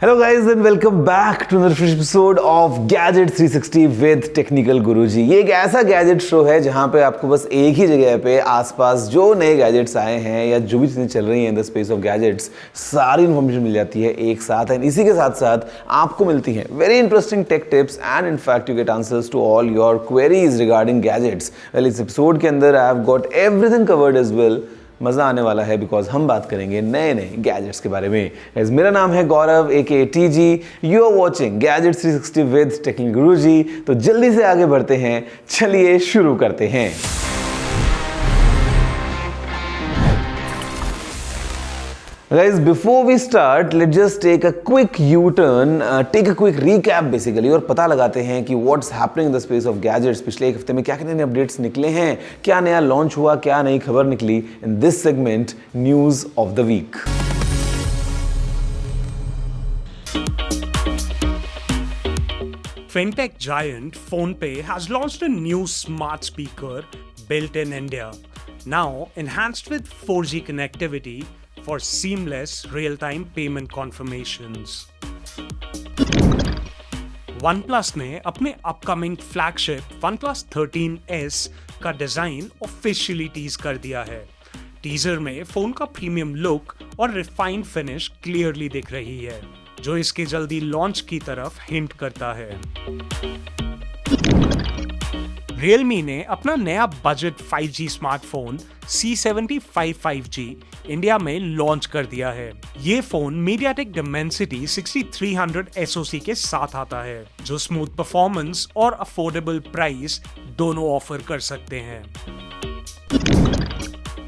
Hello guys and welcome back to another fresh episode of Gadget 360 with Technical Guruji। ये एक ऐसा gadget show है जहाँ पे आपको बस एक ही जगह पे आसपास जो नए गैजेट्स आए हैं या जो भी चीज़ें चल रही हैं in the space of gadgets सारी इन्फॉर्मेशन मिल जाती है एक साथ एंड इसी के साथ साथ आपको मिलती हैं very interesting tech tips and in fact you get answers to all your queries regarding gadgets. Well इस एपिसोड के अंदर I have got everything covered as well. मज़ा आने वाला है बिकॉज हम बात करेंगे नए नए गैजेट्स के बारे में। मेरा नाम है Gaurav AK TG। You are watching gadget 360 with technical Guruji. तो जल्दी से आगे बढ़ते हैं, चलिए शुरू करते हैं। Guys, before we start, let's just take a quick U-turn, take a quick recap basically और पता लगाते हैं कि what's happening in the space of gadgets। पिछले एक हफ्ते में क्या क्या नए अपडेट्स निकले हैं, क्या नया लॉन्च हुआ, क्या नई खबर निकली in this segment News of the Week। Fintech giant PhonePe has launched a new smart speaker built in India, now enhanced with 4G connectivity for seamless real-time payment confirmations. OnePlus ने अपने upcoming flagship OnePlus 13S का design officially tease कर दिया है। Teaser में phone का premium look और refined finish clearly दिख रही है, जो इसके जल्दी लॉन्च की तरफ हिंट करता है। Realme ने अपना नया budget 5G smartphone C70 5G India में लॉन्च कर दिया है। ये फोन MediaTek Dimensity 6300 SoC के साथ आता है, जो स्मूथ परफॉर्मेंस और अफोर्डेबल प्राइस दोनों ऑफर कर सकते हैं।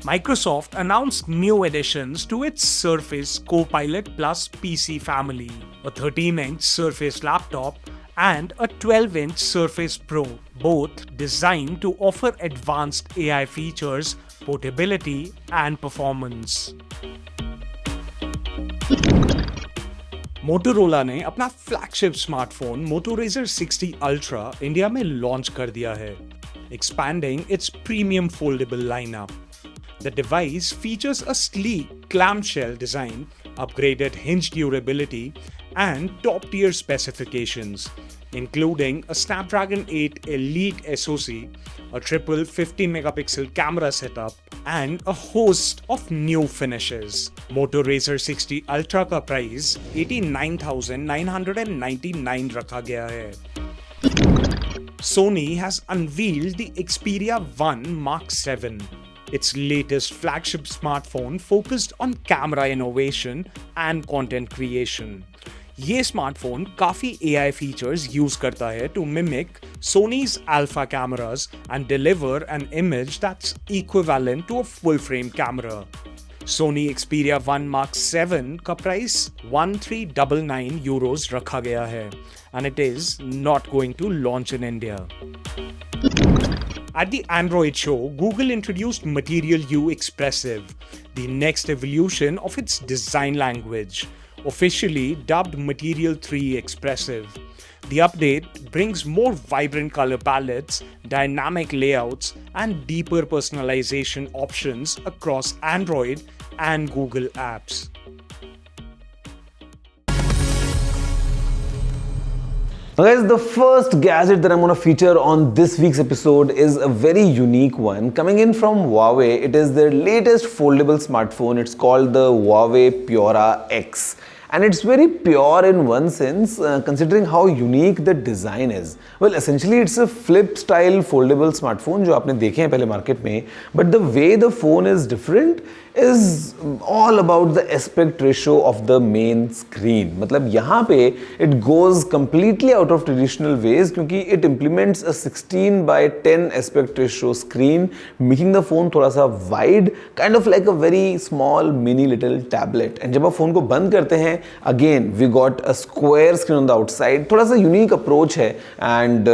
Microsoft announced new additions to its Surface Copilot Plus PC family, a 13-inch Surface laptop and a 12-inch Surface Pro, both designed to offer advanced AI features, portability and performance. Motorola ने अपना flagship smartphone Moto Razr 60 Ultra India में launch कर दिया है, expanding its premium foldable lineup. The device features a sleek clamshell design, upgraded hinge durability, and top-tier specifications, including a Snapdragon 8 Elite SoC, a triple 50-megapixel camera setup, and a host of new finishes. Moto Razr 60 Ultra का price 89,999 रखा गया है। Sony has unveiled the Xperia 1 Mark 7. Its latest flagship smartphone focused on camera innovation and content creation. ये smartphone काफी AI features use करता है to mimic Sony's alpha cameras and deliver an image that's equivalent to a full-frame camera. Sony Xperia 1 Mark 7 का price 1399 euros रखा गया है, and it is not going to launch in India. At the Android show, Google introduced Material You Expressive, the next evolution of its design language, officially dubbed Material 3 Expressive. The update brings more vibrant color palettes, dynamic layouts, and deeper personalization options across Android and Google apps. Guys, the first gadget that I'm going to feature on this week's episode is a very unique one coming in from Huawei. It is their latest foldable smartphone. It's called the Huawei Pura X. And it's very pure in one sense, considering how unique the design is. Well, essentially it's a flip style foldable smartphone जो आपने देखे हैं पहले market में, but the way the phone is different is all about the aspect ratio of the main screen. मतलब यहाँ पे it goes completely out of traditional ways क्योंकि it implements a 16:10 aspect ratio screen, making the phone थोड़ा सा wide, kind of like a very small mini little tablet. And जब आप phone को बंद करते हैं, again we got a square screen on the outside. थोड़ा सा unique approach है, and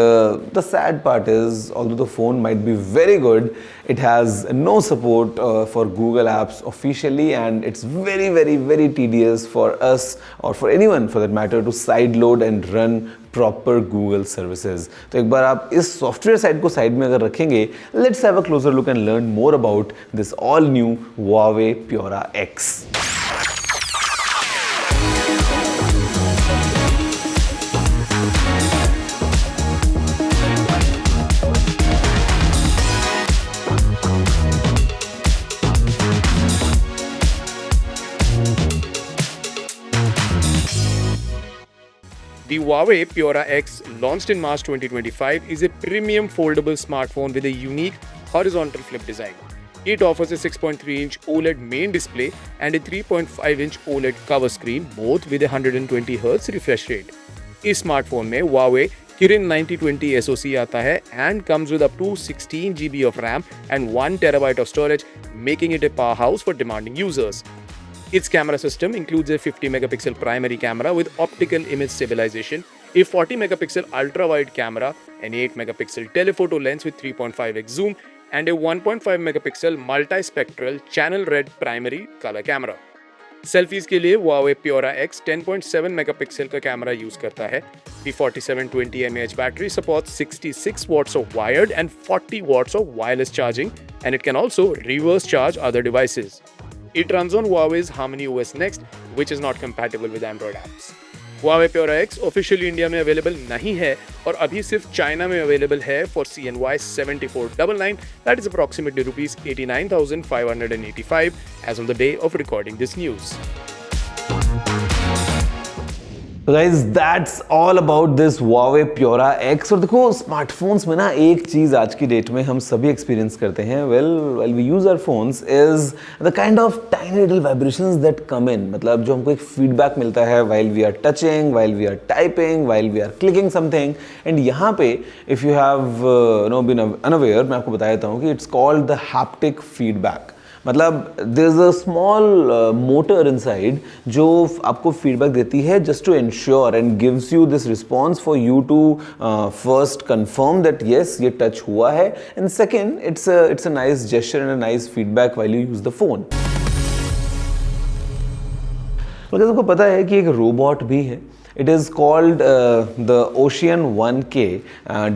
the sad part is although the phone might be very good, it has no support for Google Apps officially, and it's very tedious for us or for anyone for that matter to sideload and run proper Google services. तो एक बार आप इस software side को side में अगर रखेंगे, let's have a closer look and learn more about this all new Huawei Pura X. The Huawei Pura X, launched in March 2025, is a premium foldable smartphone with a unique horizontal flip design. It offers a 6.3-inch OLED main display and a 3.5-inch OLED cover screen, both with a 120Hz refresh rate. इस smartphone में Huawei Kirin 9020 SoC आता है and comes with up to 16 GB of RAM and 1 TB of storage, making it a powerhouse for demanding users. Its camera system includes a 50-megapixel primary camera with optical image stabilization, a 40-megapixel ultra-wide camera, an 8-megapixel telephoto lens with 3.5x zoom, and a 1.5-megapixel multispectral channel red primary color camera. Selfies के लिए Huawei Pura X 10.7 megapixel का camera use करता है. The 4720 mAh battery supports 66 watts of wired and 40 watts of wireless charging, and it can also reverse charge other devices. It runs on Huawei's Harmony OS Next, which is not compatible with Android apps. Huawei Pura X officially India में available नहीं है और अभी सिर्फ China में available है for CNY 7499, that is approximately rupees 89,585 as on the day of recording this news. So guys, that's all about this Huawei Pura X. और देखो स्मार्टफोन्स में ना एक चीज़ आज की डेट में हम सभी एक्सपीरियंस करते हैं. While we use our phones is the kind of tiny little vibrations that come in. मतलब जो हमको एक फीडबैक मिलता है while we are touching, while we are typing, while we are clicking something. And यहाँ पे if you have been unaware, मैं आपको बता देता हूँ कि it's called the haptic feedback. मतलब there's a small motor inside जो आपको फीडबैक देती है just to ensure and gives you this response for you to first confirm that yes ये touch हुआ है, and second it's a nice gesture and a nice feedback while you use the phone. मतलब आपको पता है कि एक robot भी है. It is called the Ocean 1K,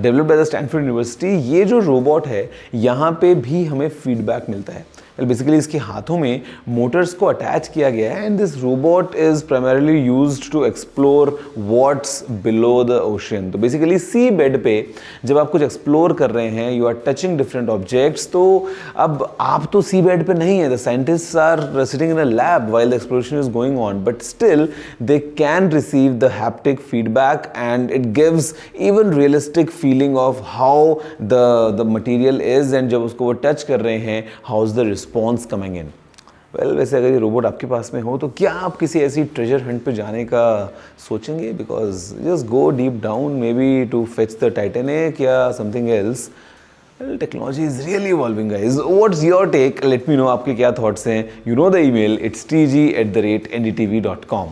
developed by the Stanford University. ये जो रोबोट है यहाँ पे भी हमें फीडबैक मिलता है. बेसिकली इसके हाथों में मोटर्स को अटैच किया गया है and this robot is primarily used to explore what's below the ocean. तो बेसिकली सी बेड पे जब आप कुछ एक्सप्लोर कर रहे हैं, you are touching different objects, तो अब आप तो सी बेड पे नहीं है. The scientists are sitting in a lab while the exploration is going on, but still they can receive the haptic feedback and it gives even realistic feeling of how the material is, and जब उसको वो touch कर रहे हैं, how is the response coming in. Well वैसे अगर ये robot आपके पास में हो तो क्या आप किसी ऐसी ट्रेजर हंट पे जाने का सोचेंगे? Because just go deep down, maybe to fetch the Titanic या something else. Well, technology is really evolving, guys. What's your take? Let me know आपके क्या thoughts हैं. You know the email. It's tg@ndtv.com.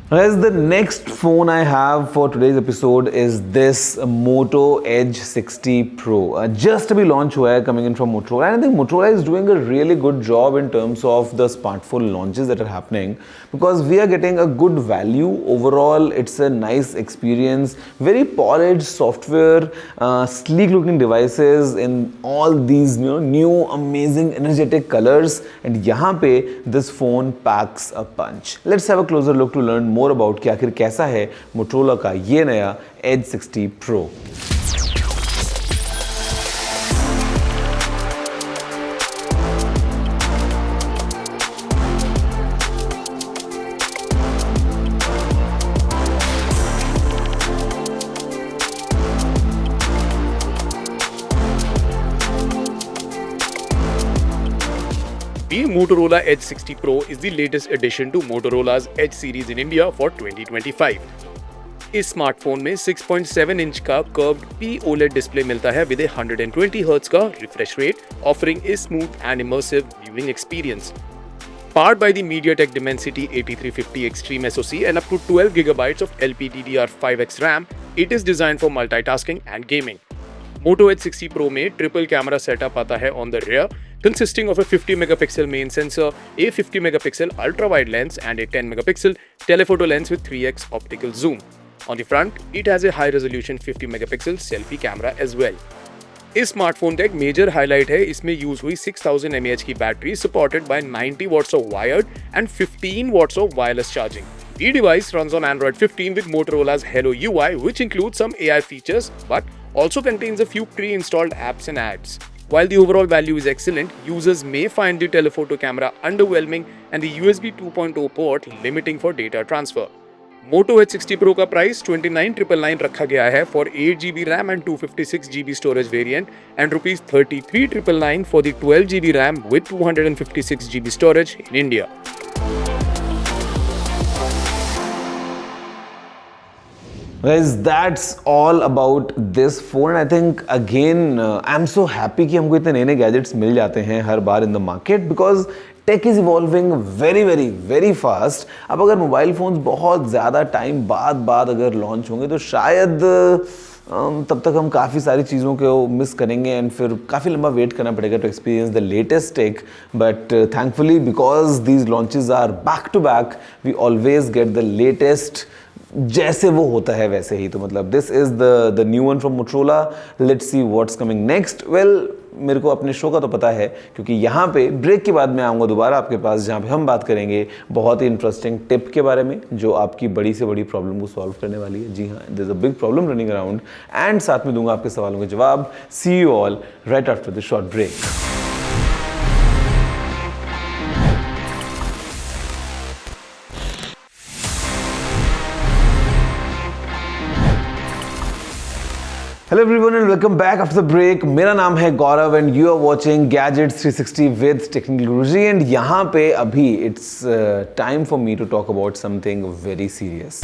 Guys, the next phone I have for today's episode is this Moto Edge 60 Pro. Just अभी launch हुआ है, coming in from Motorola. And I think Motorola is doing a really good job in terms of the smartphone launches that are happening, because we are getting a good value overall. It's a nice experience, very polished software, sleek looking devices in all these new amazing energetic colors. And यहाँ पे this phone packs a punch. Let's have a closer look to learn more about कि आखिर कैसा है Motorola का ये नया Edge 60 Pro. The Motorola Edge 60 Pro is the latest addition to Motorola's Edge series in India for 2025. इस smartphone में 6.7 inch का कर्व्ड P-OLED डिस्प्ले मिलता है with a 120 Hz का refresh rate, offering a smooth and immersive viewing experience. Powered by the MediaTek Dimensity 8350 Extreme SoC and up to 12 GB of LPDDR5X RAM, it is designed for multitasking and gaming. Moto Edge 60 Pro में triple camera setup आता है on the rear, consisting of a 50-megapixel main sensor, a 50-megapixel ultra-wide lens, and a 10-megapixel telephoto lens with 3x optical zoom. On the front, it has a high-resolution 50-megapixel selfie camera as well. इस smartphone का एक major highlight है इसमें use हुई 6000 mAh की battery supported by 90 watts of wired and 15 watts of wireless charging. The device runs on Android 15 with Motorola's Hello UI, which includes some AI features but also contains a few pre-installed apps and ads. While the overall value is excellent, users may find the telephoto camera underwhelming and the USB 2.0 port limiting for data transfer. Moto H60 Pro का price 29,999 रखा गया है for 8GB RAM and 256GB storage variant and rupees 33,999 for the 12GB RAM with 256GB storage in India. Guys, that's all about this phone. I think again, I'm so happy कि हमको इतने नए नए gadgets मिल जाते हैं हर बार in the market because tech is evolving very very very fast. अब अगर मोबाइल फ़ोन्स बहुत ज़्यादा टाइम बाद अगर लॉन्च होंगे तो शायद तब तक हम काफ़ी सारी चीज़ों को मिस करेंगे एंड फिर काफ़ी लंबा वेट करना पड़ेगा to experience the latest tech. But thankfully because these launches are back to back we always get the latest जैसे वो होता है वैसे ही. तो मतलब this is the new one from Motorola. Let's see what's coming next. Well, मेरे को अपने शो का तो पता है क्योंकि यहाँ पे ब्रेक के बाद मैं आऊँगा दोबारा आपके पास जहाँ पे हम बात करेंगे बहुत ही इंटरेस्टिंग टिप के बारे में जो आपकी बड़ी से बड़ी प्रॉब्लम को सॉल्व करने वाली है. जी हाँ, there is a big problem running around and साथ में दूंगा आपके सवालों के जवाब. See you all right after the short break. Hello everyone and welcome back after the break. मेरा नाम है Gaurav and you are watching gadgets 360 with technical Guruji. And यहाँ पे अभी it's time for me to talk about something very serious.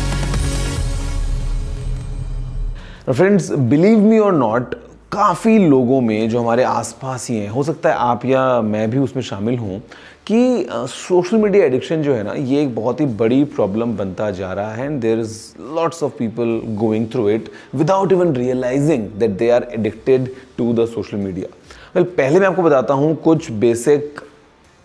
Friends, believe me or not, काफ़ी लोगों में जो हमारे आसपास ही हैं, हो सकता है आप या मैं भी उसमें शामिल हूँ, कि सोशल मीडिया एडिक्शन जो है ना ये एक बहुत ही बड़ी प्रॉब्लम बनता जा रहा है. And there is lots of people going through it without even realizing that they are addicted to the social media. Well, पहले मैं आपको बताता हूँ कुछ बेसिक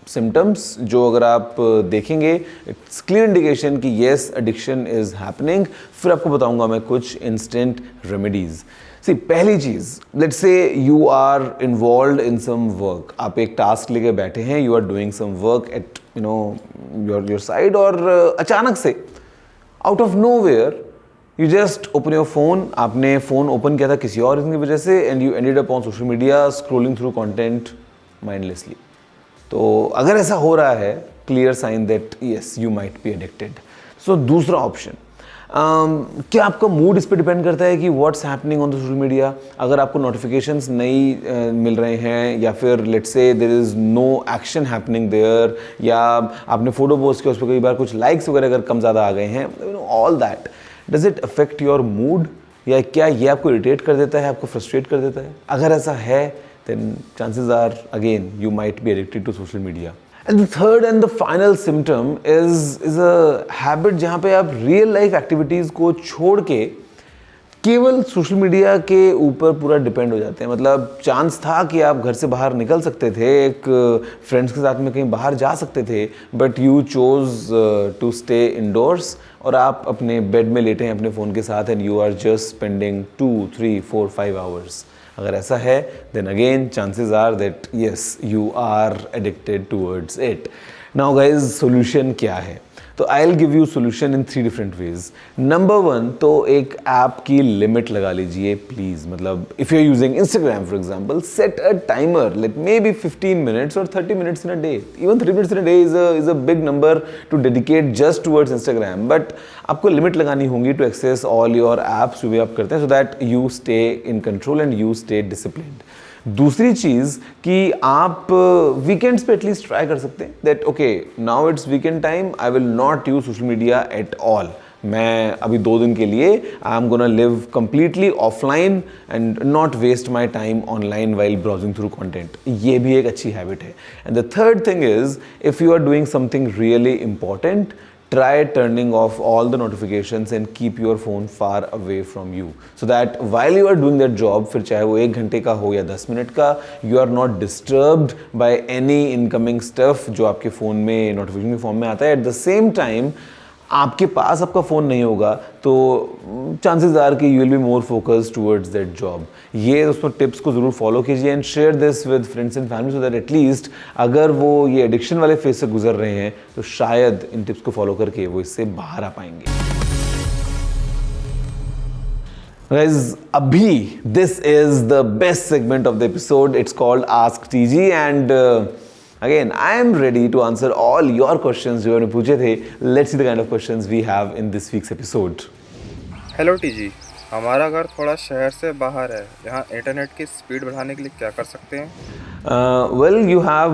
सिम्टम्स जो अगर आप देखेंगे इट्स क्लियर इंडिकेशन कि येस एडिक्शन इज हैपनिंग. फिर आपको बताऊंगा मैं कुछ इंस्टेंट रेमेडीज. सी, पहली चीज, let's say you are involved in some work. आप एक टास्क लेके बैठे हैं, you are doing some work at your side और अचानक से out of nowhere you just open your phone. आपने फोन ओपन किया था किसी और रीजन की वजह से and you ended up on social media scrolling through content mindlessly. तो अगर ऐसा हो रहा है, clear sign that yes you might be addicted. सो दूसरा ऑप्शन, क्या आपका मूड इस पर डिपेंड करता है कि what's happening on the social media. अगर आपको नोटिफिकेशंस नहीं मिल रहे हैं या फिर let's say there is no action happening there, या आपने फोटो पोस्ट किया उस पर कई बार कुछ लाइक्स वगैरह अगर कम ज़्यादा आ गए हैं, all that, does it affect your mood? या क्या ये आपको इरिटेट कर देता है, आपको फ्रस्ट्रेट कर देता है? अगर ऐसा है then chances are again you might be addicted to social media. And the third and the final symptom is a habit जहाँ पे आप real life activities को छोड़ के केवल सोशल मीडिया के ऊपर पूरा डिपेंड हो जाते हैं. मतलब चांस था कि आप घर से बाहर निकल सकते थे, एक फ्रेंड्स के साथ में कहीं बाहर जा सकते थे, but you chose to stay indoors और आप अपने बेड में लेटे हैं अपने फ़ोन के साथ and you are just spending 2, 3, 4, 5 hours. अगर ऐसा है then again chances are that yes you are addicted towards it. Now guys, solution क्या है? तो I will give you solution in 3 different ways. Number 1, तो एक ऐप की लिमिट लगा लीजिए प्लीज़. मतलब if you are using Instagram for example, set a timer, let may be 15 minutes और 30 minutes in a day. Even 3 minutes in a day is a big number to dedicate just towards Instagram. But आपको limit लगानी होगी to access all your apps जो भी आप करते हैं, so that you stay in control and you stay disciplined. दूसरी चीज़ कि आप वीकेंड्स पे एटलीस्ट ट्राई कर सकते हैं that okay now it's weekend time, I will not use social media at all. मैं अभी 2 दिन के लिए I am gonna live completely offline and not waste my time online while browsing through content. ये भी एक अच्छी हैबिट है. And the third thing is, if you are doing something really important, try turning off all the notifications and keep your phone far away from you so that while you are doing that job, फिर चाहे वो 1 घंटे का हो या 10 minute का, you are not disturbed by any incoming stuff जो आपके फ़ोन में नोटिफिकेशन के फॉर्म में आता है. एट द सेम टाइम आपके पास आपका फ़ोन नहीं होगा तो चांसेस आर कि you will be more focused towards that job. ये दोस्तों टिप्स को ज़रूर फॉलो कीजिए and share this with friends and family so that at least अगर वो ये एडिक्शन वाले फेज से गुजर रहे हैं तो शायद इन टिप्स को फॉलो करके वो इससे बाहर आ पाएंगे. Guys, this is the best segment of the episode. It's called Ask TG and Again, I am ready to answer all your questions जो मैंने पूछे थे. Let's see the kind of questions we have in this week's episode. Hello TG, हमारा घर थोड़ा शहर से बाहर है। यहाँ इंटरनेट की स्पीड बढ़ाने के लिए क्या कर सकते हैं? Well, you have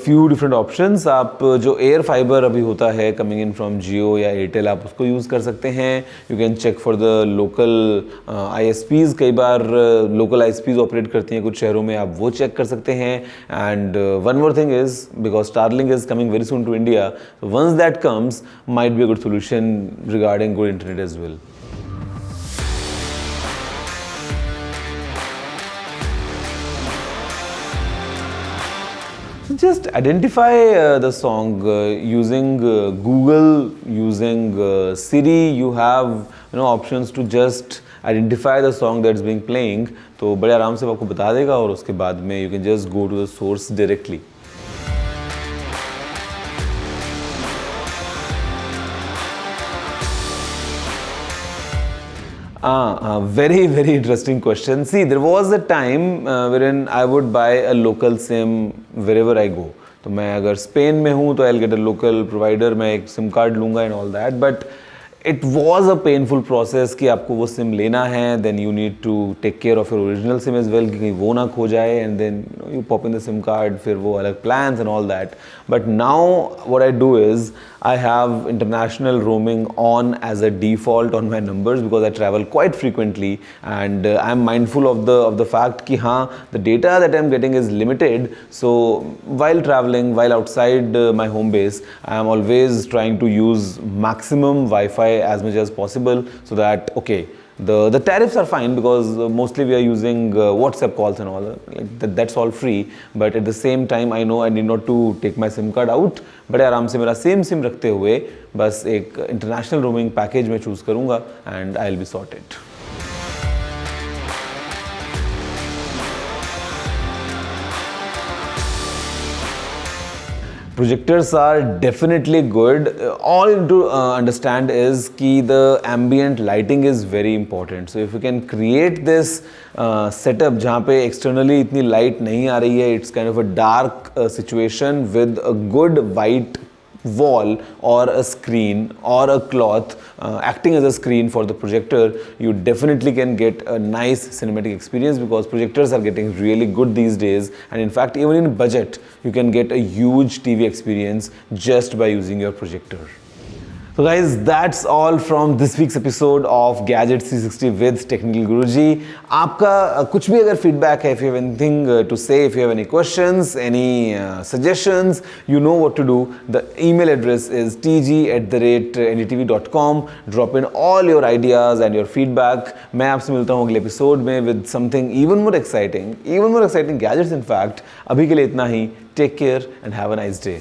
few different options. आप जो एयर फाइबर अभी होता है कमिंग इन फ्रॉम जियो या एयरटेल, आप उसको यूज़ कर सकते हैं. You can check for the local ISPs. कई बार लोकल ISPs ऑपरेट करती हैं कुछ शहरों में, आप वो चेक कर सकते हैं. And one more thing is, because Starlink is coming very soon to India, once that comes might be a good solution regarding good internet as well. Just identify the song using Google, using Siri. You have options to just identify the song that's being playing. तो बड़े आराम से वो आपको बता देगा और उसके बाद में you can just go to the source directly. Very interesting question. See, there was a time wherein I would buy a local SIM wherever I go. तो मैं अगर स्पेन में हूँ तो I'll get a local provider, मैं एक SIM card लूँगा and all that. But it was a painful process कि आपको वो SIM लेना है, then you need to take care of your original SIM as well कि कहीं वो ना खो जाए, and then you pop in the SIM card, फिर वो अलग plans and all that. But now what I do is I have international roaming on as a default on my numbers because I travel quite frequently, and I'm mindful of the fact कि हाँ, the data that I'm getting is limited. So while traveling, while outside my home base, I'm always trying to use maximum Wi-Fi as much as possible, so that okay, the tariffs are fine because mostly we are using WhatsApp calls and all, like that's all free. But at the same time I know I need not to take my SIM card out. बड़े आराम से मेरा same same रखते हुए बस एक international roaming package में choose करूँगा and I will be sorted. Projectors are definitely good. All you need to understand is that the ambient lighting is very important. So if you can create this setup जहाँ पे externally इतनी light नहीं आ रही है, it's kind of a dark situation with a good white wall or a screen or a cloth acting as a screen for the projector, you definitely can get a nice cinematic experience because projectors are getting really good these days, and in fact even in budget you can get a huge TV experience just by using your projector. So guys, that's all from this week's episode of Gadgets 360 with Technical Guruji. आपका कुछ भी अगर feedback है, if you have anything to say, if you have any questions, any suggestions, you know what to do. The email address is tg@ndtv.com. Drop in all your ideas and your feedback. मैं आपसे मिलता हूँ अगले episode में with something even more exciting gadgets in fact. अभी के लिए इतना ही. Take care and have a nice day.